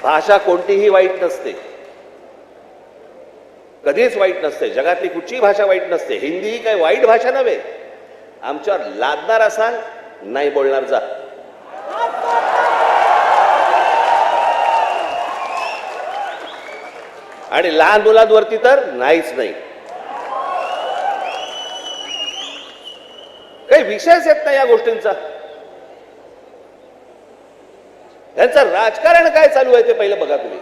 भाषा कोणतीही वाईट नसते, कधीच वाईट नसते. जगातली कुठचीही भाषा वाईट नसते. हिंदी ही काही वाईट भाषा नव्हे. आमच्यावर लादणार असाल, नाही बोलणार जा. आणि लहान मुलांवरती तर नाहीच नाही. काही विषयच येत नाही या गोष्टींचा. त्यांचं राजकारण काय चालू आहे ते पहिलं बघा तुम्ही.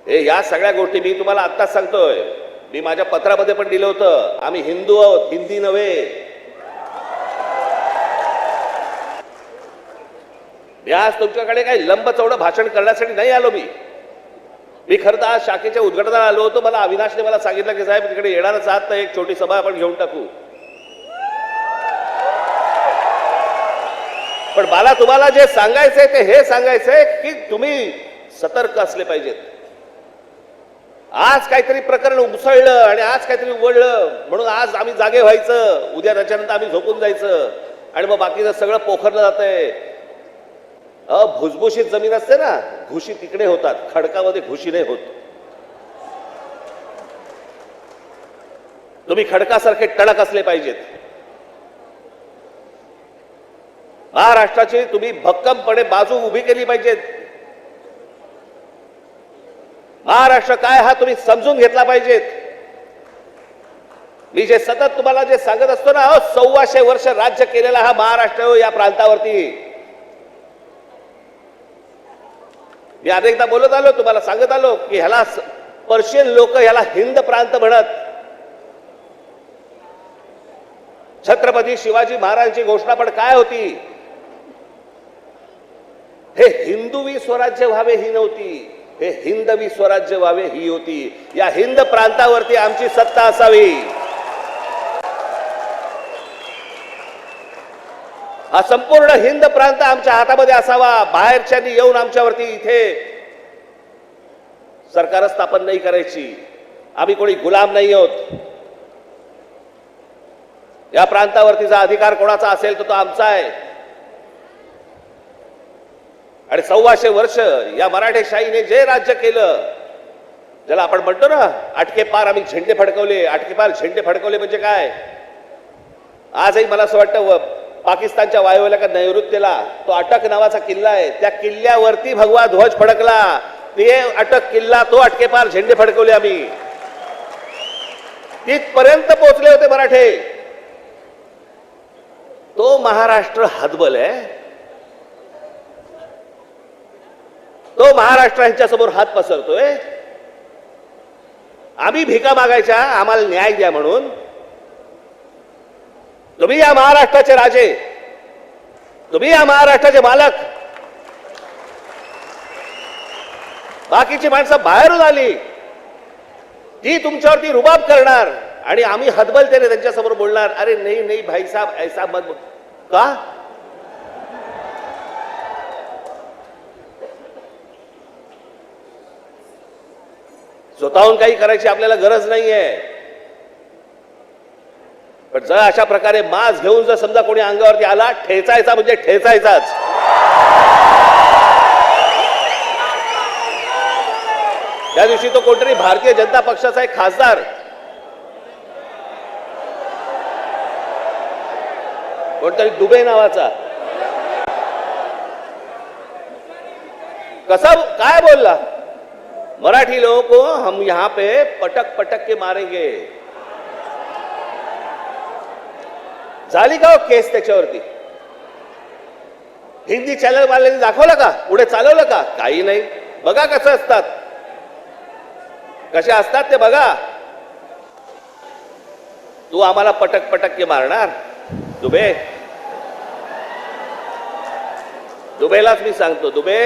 हे या सगळ्या गोष्टी मी तुम्हाला आत्ताच सांगतोय. मी माझ्या पत्रामध्ये पण दिलं होतं, आम्ही हिंदू आहोत, हिंदी नव्हे. मी आज तुमच्याकडे काही लंबचौडं भाषण करण्यासाठी नाही आलो. मी खरं तर आज शाखेच्या उद्घाटनाला आलो होतो. मला अविनाशने मला सांगितलं की साहेब तिकडे येणारच आहात तर एक छोटी सभा आपण घेऊन टाकू. पण मला तुम्हाला जे सांगायचंय ते हे सांगायचंय की तुम्ही सतर्क असले पाहिजेत. आज काहीतरी प्रकरण उसळलं आणि आज काहीतरी उघडलं म्हणून आज आम्ही जागे व्हायचं, उद्या त्याच्यानंतर आम्ही झोपून जायचं आणि मग बाकीचं सगळं पोखरलं जातंय. भुसभुशीत जमीन असते ना, घुशी तिकडे होतात, खडकामध्ये घुशी नाही होत. तुम्ही खडकासारखे टणक असले पाहिजेत. महाराष्ट्राची तुम्ही भक्कमपणे बाजू उभी केली पाहिजेत. महाराष्ट्र काय हा तुम्ही समजून घेतला पाहिजेत. मी जे सतत तुम्हाला जे सांगत असतो ना, 1400 वर्ष राज्य केलेला हा महाराष्ट्र या प्रांतावरती. मी अनेकदा बोलत आलो, तुम्हाला सांगत आलो की ह्याला पर्शियन लोक ह्याला हिंद प्रांत म्हणत. छत्रपती शिवाजी महाराजांची घोषणा पण काय होती? हे हिंदवी स्वराज्य व्हावे ही नव्हती, हे हिंदवी स्वराज्य व्हावे ही होती. या हिंद प्रांतावरती आमची सत्ता असावी. हा संपूर्ण हिंद प्रांत आमच्या हातामध्ये असावा. बाहेरच्यांनी येऊन आमच्यावरती इथे सरकार स्थापन नाही करायची. आम्ही कोणी गुलाम नाही आहोत. या प्रांतावरतीचा अधिकार कोणाचा असेल तर तो आमचा आहे. आणि 1400 वर्ष या मराठेशाहीने जे राज्य केलं, ज्याला आपण म्हणतो ना अटके पार आम्ही झेंडे फडकवले. अटके पार झेंडे फडकवले म्हणजे काय? आजही मला असं वाटतं पाकिस्तानच्या वायव्येला का नैऋत्येला तो अटक नावाचा किल्ला आहे, त्या किल्ल्यावरती भगवा ध्वज फडकला. ते अटक किल्ला, तो अटके पार झेंडे फडकवले आम्ही. तिथपर्यंत पोहोचले होते मराठे. तो महाराष्ट्र हतबल आहे. तो महाराष्ट्र यांच्या समोर हात पसरतोय. आम्ही भिका मागायच्या आम्हाला न्याय द्या म्हणून. तुम्ही या महाराष्ट्राचे राजे, तुम्ही या महाराष्ट्राचे मालक. बाकीची माणसं बाहेरून आली, ती तुमच्यावरती रुबाब करणार आणि आम्ही हतबलतेने त्यांच्या समोर बोलणार, अरे नाही नाही भाई साहब ऐसा मत. का? स्वतःहून काही करायची आपल्याला गरज नाहीये. पण जर अशा प्रकारे मास्क घेऊन जर समजा कोणी अंगावरती आला, ठेचायचा म्हणजे ठेचायचाच. त्या दिवशी तो कोणतरी भारतीय जनता पक्षाचा एक खासदार कोणतरी दुबे नावाचा कसा काय बोलला, मराठी लोगों को हम यहां पे पटक पटक के मारेंगे. झाली का केस त्याच्यावरती? हिंदी चॅनल वाल्यांनी दाखवलं का? पुढे चालवलं का? काही नाही. बघा कसं असतात, कसे असतात ते बघा. तू आम्हाला पटक पटक के मारणार दुबे? दुबेलाच मी सांगतो, दुबे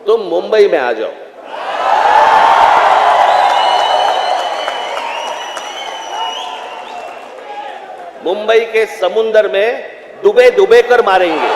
तुम मुंबई में आ जाओ. मुंबई के समुंदर में डूबे डूबे कर मारेंगे.